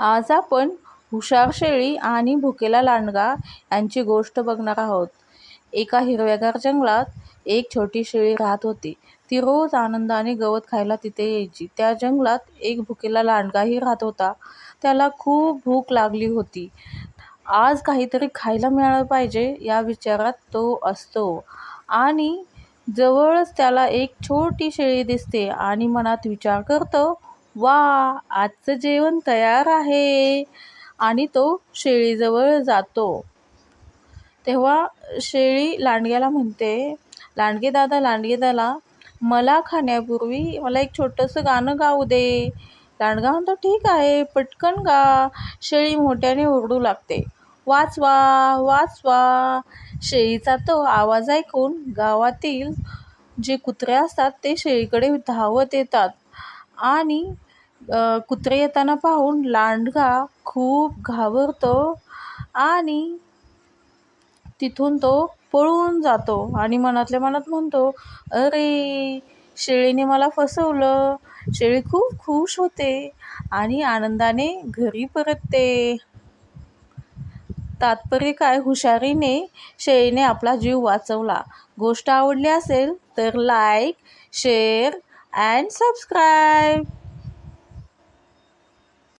आज आपण हुशार शेळी आणि भुकेला लांडगा यांची गोष्ट बघणार आहोत. एका हिरव्यागार जंगलात एक छोटी शेळी राहत होती. ती रोज आनंदाने गवत खायला तिथे यायची. त्या जंगलात एक भुकेला लांडगाही राहत होता. त्याला खूप भूक लागली होती. आज काहीतरी खायला मिळालं पाहिजे या विचारात तो असतो आणि जवळच त्याला एक छोटी शेळी दिसते आणि मनात विचार करतो, वा, आजचं जेवण तयार आहे. आणि तो शेळीजवळ जातो. तेव्हा शेळी लांडग्याला म्हणते, लांडगे दादा, मला खाण्यापूर्वी मला एक छोटंसं गाणं गाऊ दे. लांडगा म्हणतो, ठीक आहे, पटकन गा. शेळी मोठ्याने ओरडू लागते, वाचवा वाचवा. शेळीचा तो आवाज ऐकून गावातील जे कुत्रे असतात ते शेळीकडे धावत येतात आणि कुत्रे येताना पाहून लांडगा खूप घाबरतो आणि तिथून तो पळून जातो आणि मनातल्या मनात म्हणतो, अरे, शेळीने मला फसवलं. शेळी खूप खुश होते आणि आनंदाने घरी परतते. तात्पर्य काय, हुशारीने शेळीने आपला जीव वाचवला. गोष्ट आवडली असेल तर लाईक, शेअर अँड सबस्क्राईब.